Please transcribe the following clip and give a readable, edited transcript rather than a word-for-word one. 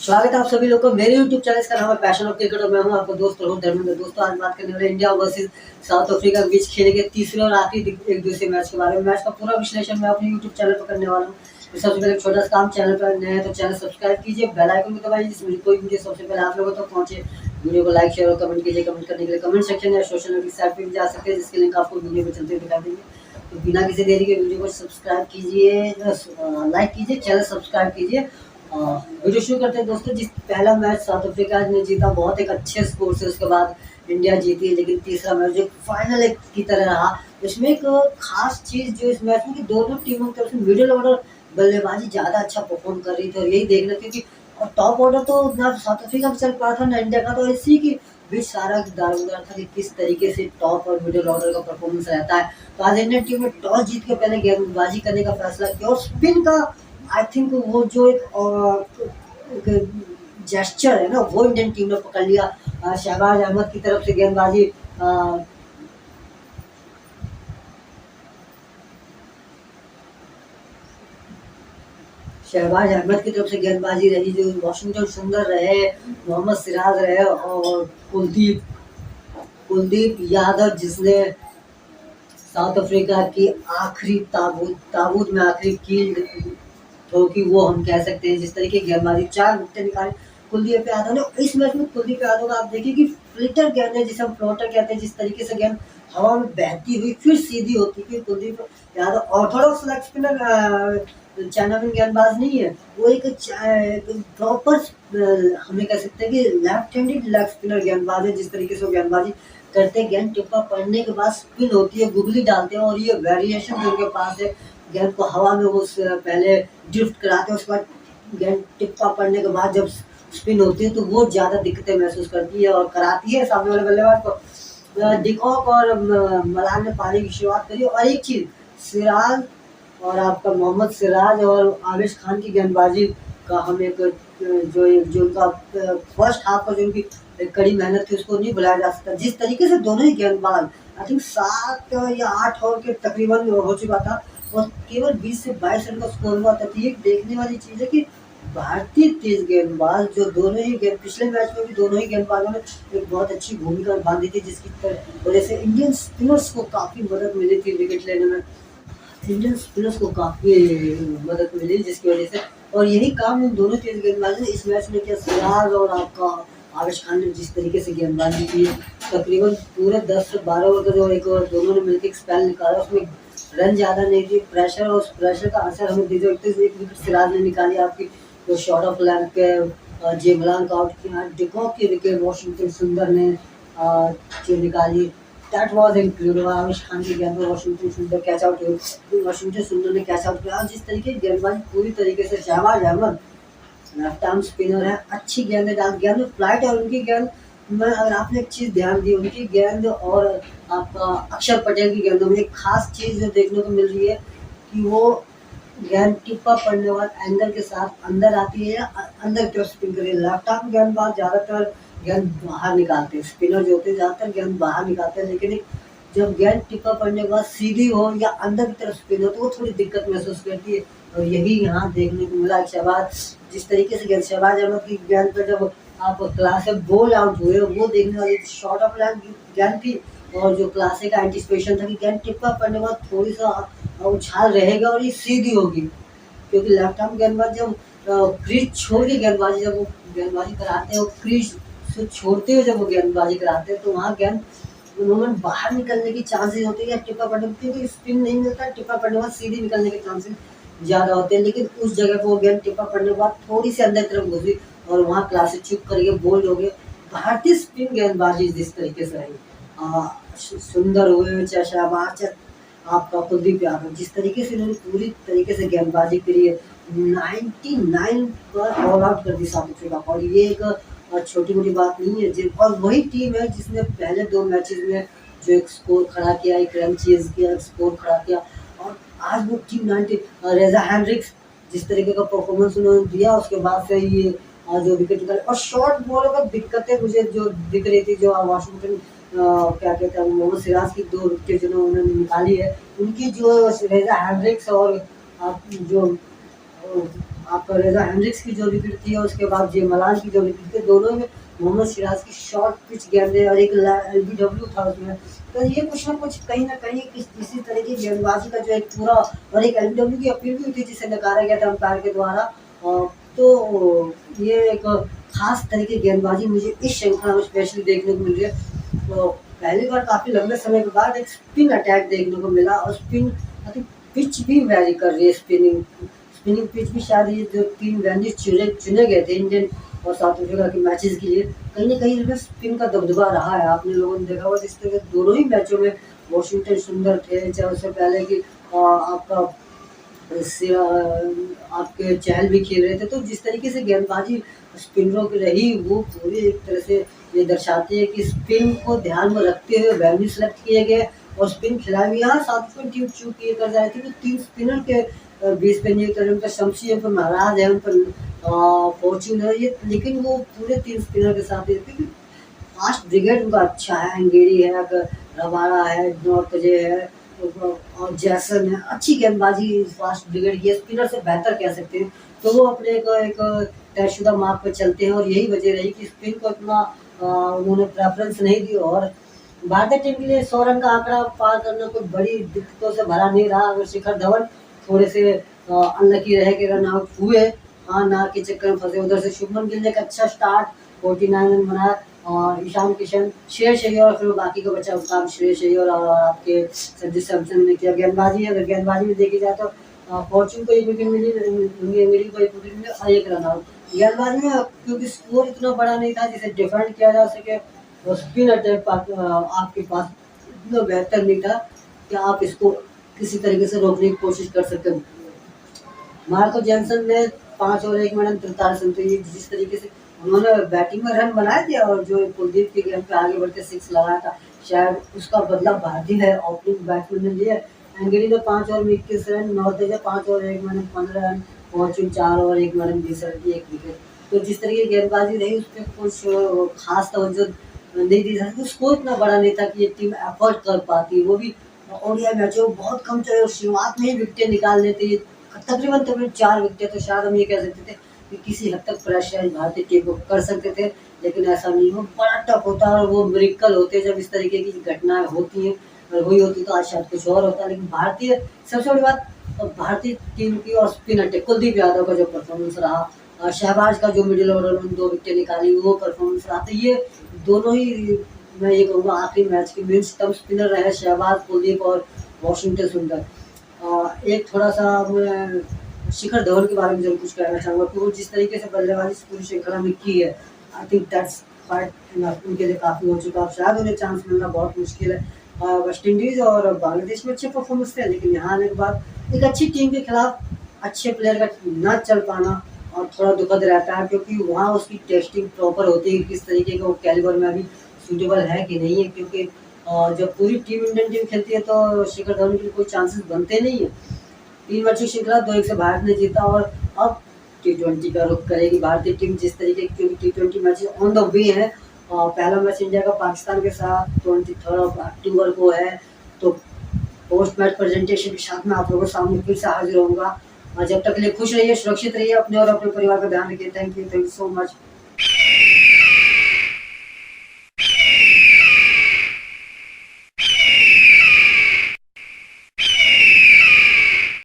स्वागत है आप सभी लोगों को मेरे YouTube चैनल। इसका नाम है पैशन ऑफ क्रिकेट और मैं हूं आपका दोस्त रोहित धर्मेंद्र। दोस्तों आज बात करने वाले इंडिया वर्सेस साउथ अफ्रीका के बीच खेले गए तीसरे और आखिरी एक दूसरे मैच के बारे में। मैच का पूरा विश्लेषण मैं अपने YouTube चैनल पर करने वाला हूं। तो सबसे पहले छोटा सा काम, चैनल पर नए हैं तो चैनल सब्सक्राइब कीजिए, बेल आइकन को दबाइए जिसमें कोई वीडियो सबसे पहले आप लोगों तक पहुंचे। वीडियो को लाइक शेयर और कमेंट कीजिए। कमेंट करने के लिए कमेंट सेक्शन या सोशल मीडिया साइट पर भी जा सकते हैं जिसके लिंक आपको वीडियो में चलते दिखा देंगे। तो बिना किसी देरी के वीडियो को सब्सक्राइब कीजिए, लाइक कीजिए, चैनल सब्सक्राइब कीजिए। वीडियो शुरू करते हैं दोस्तों। जिस पहला मैच साउथ अफ्रीका ने जीता बहुत एक अच्छे स्कोर से, उसके बाद इंडिया जीती है, लेकिन तीसरा मैच जो फाइनल एक की तरह रहा, इसमें एक खास चीज जो इस मैच में कि दोनों टीमों की तरफ से मिडिल ऑर्डर बल्लेबाजी ज्यादा अच्छा परफॉर्म कर रही थी और यही देख रहे थे कि और टॉप ऑर्डर तो ना साउथ अफ्रीका का चल पा था ना इंडिया का, तो इसी की बीच सारा दारोमदार था कि किस तरीके से टॉप और मिडिल ऑर्डर का परफॉर्मेंस रहता है। तो आज इंडियन टीम ने टॉस जीत के पहले गेंदबाजी करने का फैसला किया और स्पिन का आई थिंक वो जो एक जेस्चर है ना, वो इंडियन टीम ने पकड़ लिया। शहबाज अहमद की तरफ से गेंदबाजी शहबाज अहमद की तरफ से गेंदबाजी रही, जो वाशिंगटन सुंदर रहे, मोहम्मद सिराज रहे और कुलदीप यादव जिसने साउथ अफ्रीका की आखिरी ताबूत में आखिरी कील ठोकी, वो हम कह सकते हैं। जिस तरीके की गेंदबाजी, 4 विकेट निकाले कुलदीप यादव ने। इस मैच में कुलदीप यादव का आप देखिए कि फ्लिटर गेंद है, जिसे हम फ्लोटर कहते हैं, जिस तरीके से गेंद हवा में बहती हुई फिर सीधी होती है। Kuldeep Yadav Orthodox leg spinner chinaman गेंदबाज नहीं है, वो एक प्रॉपर हमें कह सकते हैं कि लेफ्ट हैंडेड लेग स्पिनर गेंदबाज है। जिस तरीके से वो गेंदबाजी करते हैं, गेंद टिप्पा पड़ने के बाद स्पिन होती है, गुगली डालते हैं और ये वेरिएशन जो उनके पास है, गेंद को हवा में वो पहले ड्रिफ्ट कराते हैं, उसके बाद गेंद टिप्पा पड़ने के बाद जब स्पिन होती है तो वो ज़्यादा दिक्कतें महसूस करती है और कराती है सामने वाले बल्लेबाज को। डिकॉक और मलान ने पारी की शुरुआत करी। और एक चीज़, सिराज और आपका मोहम्मद सिराज और आबिश खान की गेंदबाजी का हम एक जो उनका फर्स्ट हाफ का जो उनकी कड़ी मेहनत थी उसको नहीं बुलाया जा सकता। जिस तरीके से दोनों ही गेंदबाज आई थिंक 7 या 8 ओवर के तकरीबन हो चुका था और केवल 20 से 22 रन का स्कोर हुआ था। ये देखने वाली चीज़ है कि भारतीय तेज गेंदबाज जो दोनों ही पिछले मैच में भी दोनों ही गेंदबाजों ने एक बहुत अच्छी भूमिका बांधी थी, जिसकी वजह से इंडियन स्पिनर्स को काफ़ी मदद मिली थी विकेट लेने में। इंडियन स्पिनर्स को काफ़ी मदद मिली जिसकी वजह से, और यही काम इन दोनों तेज गेंदबाजों ने इस मैच में किया। सिराज और आपका आबिश खान ने जिस तरीके से गेंदबाजी की, तकरीबन पूरे 10 से 12 ओवर का जो एक दोनों ने मिलकर एक स्पेल निकाला, उसमें रन ज़्यादा नहीं थी, प्रेशर और उस प्रेशर का असर हमें दिखा। एक विकेट सिराज ने निकाली, आपकी जो शॉर्ट ऑफ लेंथ के जेमलान का आउट किया, डिकॉक की विकेट वाशिंगटन सुंदर ने जो निकाली, that was incredible. Aamir Khan की गेंद पर वाशिंगटन सुंदर कैच आउट हुई, वाशिंगटन सुंदर ने कैच आउट किया। जिस तरीके की गेंदबाजी पूरी तरीके से, Shahbaz Ahmed left arm spinner है, अच्छी गेंद गेंद में फ्लाइट है और उनकी गेंद में अगर आपने एक चीज़ ध्यान दी, उनकी गेंद और आपका अक्षर पटेल की गेंदों में एक खास चीज़ जो देखने को मिल रही है कि वो गेंद टिप्पा पड़ने के बाद एंगल के साथ अंदर आती है या अंदर की तरफ स्पिन करी है। लेफ्ट आर्म गेंदबाज ज़्यादातर गेंद बाहर निकालते हैं, स्पिनर जो होते हैं ज़्यादातर गेंद बाहर निकालते हैं, लेकिन जब गेंद टिप्पा पड़ने के बाद सीधी हो या अंदर की तरफ स्पिन हो तो वो थोड़ी दिक्कत महसूस करती है। और यही यहाँ देखने को मिला। शहबाज जिस तरीके से गेंद, शहबाज अहमद की गेंद पर जब आप क्लासिक बॉल आउट हुए, वो देखने वाली शॉर्ट ऑफ लेंथ गेंद थी और जो क्लासिक का एंटिसिपेशन था कि गेंद टिप्पा पड़ने के बाद थोड़ी सा उछाल रहेगा और ये सीधी होगी, क्योंकि लेफ्ट आर्म गेंदबाज जब क्रीज छोड़ के गेंदबाजी जब वो गेंदबाजी कराते हैं, क्रीज से छोड़ते हुए जब वो गेंदबाजी कराते हैं तो वहाँ गेंद उन्होंने बाहर निकलने की चांसेस होते हैं या टिप्पा पड़ने, क्योंकि स्पिन नहीं मिलता, टिप्पा पड़ने के बाद सीधी निकलने के चांसेस ज़्यादा होते हैं। लेकिन उस जगह पर वो गेंद टिप्पा पड़ने के बाद थोड़ी सी अंदर तरफ घुसी और वहाँ क्लासिक चुप करके बोल्ड हो गए। भारतीय स्पिन गेंदबाजी जिस तरीके से रही, सुंदर हुए, चाहे शहबाज, आपका कुलदीप यादव, जिस तरीके से इन्होंने पूरी तरीके से गेंदबाजी करी है, 99 पर ऑल आउट कर दी साउथ अफ्रीका। और ये एक छोटी मोटी बात नहीं है, और वही टीम है जिसने पहले 2 मैचेस में जो एक स्कोर खड़ा किया, एक रन चेज किया, स्कोर खड़ा किया, और आज वो टीम 90 रेजा हैंड्रिक्स जिस तरीके का परफॉर्मेंस उन्होंने दिया, उसके बाद से ये जो विकेट निकाले। और शॉर्ट बॉलों का दिक्कतें मुझे जो दिख रही थी, जो वाशिंगटन क्या कहते हैं मोहम्मद सिराज की 2 विकेट जिन्होंने निकाली है, उनकी जो रेजा हैंड्रिक्स और जो आपका रेजा हेंड्रिक्स की जो विकेट थी और उसके बाद जे मलान की जो विकेट थी, दोनों में मोहम्मद सिराज की शॉर्ट पिच गेंदें और एक एलबीडब्ल्यू था उसमें। तो ये कुछ ना कुछ कहीं न कहीं किसी तरह की गेंदबाजी का जो एक पूरा और एक एलबीडब्ल्यू की अपील भी हुई थी जिसे नकारा गया था अंपायर के द्वारा। तो ये एक खास तरह की गेंदबाजी मुझे इस श्रृंखला में स्पेशली देखने को मिल रही है। तो पहली बार काफ़ी लंबे समय के बाद एक स्पिन अटैक देखने को मिला और स्पिन आई थिंक पिच भी वैरी कर रही है। स्पिनिंग पिच भी शायद ये जो 3 वेन्यूज चुने गए थे इंडियन और साउथ अफ्रीका के मैचेस के लिए, कहीं न कहीं इसमें स्पिन का दबदबा रहा है। आपने लोगों ने देखा होगा जिस तरह दोनों ही मैचों में वॉशिंगटन सुंदर थे, चाहे उससे पहले कि आपका आपके चहल भी खेल रहे थे। तो जिस तरीके से गेंदबाजी स्पिनरों की रही वो पूरी एक तरह से ये दर्शाती है कि स्पिन को ध्यान में रखते हुए वेन्यू सेलेक्ट किए गए और स्पिन खिलाए भी। यहाँ साउथ अफ्रीकन टीम चूक ये कर जा रही थी कि 3 स्पिनर के बीच पे नहीं उतरे। उनका शमसी उन पर महाराज है, उन पर फॉर्चून है ये, लेकिन वो पूरे 3 स्पिनर के साथ क्योंकि फास्ट ब्रिगेड उनका अच्छा है। अंगेड़ी है, रबाड़ा है, नौरकजे है और जैसन है। अच्छी गेंदबाजी फास्ट ब्रिगेड की है, स्पिनर से बेहतर कह सकते हैं। तो वो अपने एक तयशुदा मार्ग पर चलते हैं और यही वजह रही कि स्पिन को इतना उन्होंने प्रेफरेंस नहीं दी। और भारतीय टीम के लिए 100 रन का आंकड़ा पार करना कोई बड़ी दिक्कतों से भरा नहीं रहा। अगर शिखर धवन थोड़े से अनलकी रहे कि रन आउट हुए, ना के चक्कर में फंसे। उधर से शुभमन गिल ने एक अच्छा स्टार्ट 49 रन बनाया और ईशान किशन, श्रेयस अय्यर और फिर बाकी का बचा काम श्रेयस अय्यर और आपके संजू सैमसन ने किया। गेंदबाजी अगर गेंदबाजी में देखी जाए तो फॉर्चून को 1 विकेट मिली, अंगेड़ी को 1 विकेट मिली और 1 रन आउट। गेंदबाजी में क्योंकि स्कोर इतना बड़ा नहीं था जिसे डिफेंड किया जा सके और स्पिन अटैक आपके पास इतना बेहतर नहीं था कि आप इसको किसी तरीके से रोकने की कोशिश कर सकते हो। मार्को जैनसन ने 5 ओवर 1 मिनट 43 रन, तो ये जिस तरीके से उन्होंने बैटिंग में रन बनाए थे और जो कुलदीप की गेंद पे आगे बढ़ के 6 लगाया था, शायद उसका बदला भारतीय ओपनिंग बैट्समैन ने लिया। एंगेडी ने 5 ओवर में 21 run, north 5 over 1 minute 15 run, Fortune 4 over 1 minute 20 run, 1 wicket. तो जिस तरीके की गेंदबाजी रही उस पर कुछ खास तवज्जो नहीं दी जा सकती। स्कोर इतना बड़ा नहीं था कि ये टीम एफर्ट कर पाती, वो भी ओडीआई मैचों में बहुत कम चले और शुरुआत में ही विकेटें निकाल देते। तकरीबन 4 विकेट, तो शायद हम ये कह सकते थे कि किसी हद तक प्रेशर भारतीय टीम को कर सकते थे, लेकिन ऐसा नहीं हो। बड़ा टफ होता है और वो मिरेकल होते हैं जब इस तरीके की घटनाएं होती हैं। अगर वही होती तो आज शायद कुछ और होता। लेकिन भारतीय सबसे बड़ी बात भारतीय टीम की और स्पिन अटैक कुलदीप यादव का जो परफॉर्मेंस रहा, शहबाज का जो मिडिल ओवर में 2 विकेट निकाली वो परफॉर्मेंस रहा, तो ये दोनों ही मैं ये कहूँगा आखिरी मैच के मेन स्टंप स्पिनर रहे शहबाज, कुलदीप और वॉशिंगटन सुंदर। एक थोड़ा-सा मैं शिखर धवन के बारे में ज़रूर कुछ कहना चाहूँगा कि वो जिस तरीके से बल्लेबाजी इस पूरी श्रृंखला में की है, I think that's quite enough, उनके लिए काफ़ी हो चुका। अब शायद उन्हें चांस मिलना बहुत मुश्किल है। वेस्ट इंडीज़ और बांग्लादेश में अच्छे परफॉर्मेंस थे, लेकिन यहाँ आने के बाद एक अच्छी टीम के खिलाफ अच्छे प्लेयर का ना चल पाना और थोड़ा दुखद रहता है, क्योंकि वहाँ उसकी टेस्टिंग प्रॉपर होती है किस तरीके का वो कैलिबर में अभी सूटेबल है कि नहीं है। क्योंकि जब पूरी टीम इंडियन टीम खेलती है तो शिखर धवन के लिए कोई चांसेस बनते नहीं है। 3 मैचों की श्रृंखला 2-1 से भारत ने जीता और अब T20 का रुख करेगी भारतीय टीम। जिस तरीके की T20 match on the way है। पहला मैच इंडिया का पाकिस्तान के साथ 23 अक्टूबर को है। तो पोस्ट मैच प्रेजेंटेशन के साथ में आप लोगों के सामने फिर से हाजिर होऊंगा। जब तक के लिए खुश रहिए, सुरक्षित रहिए, अपने और अपने परिवार का ध्यान रखिए। Thank you so much.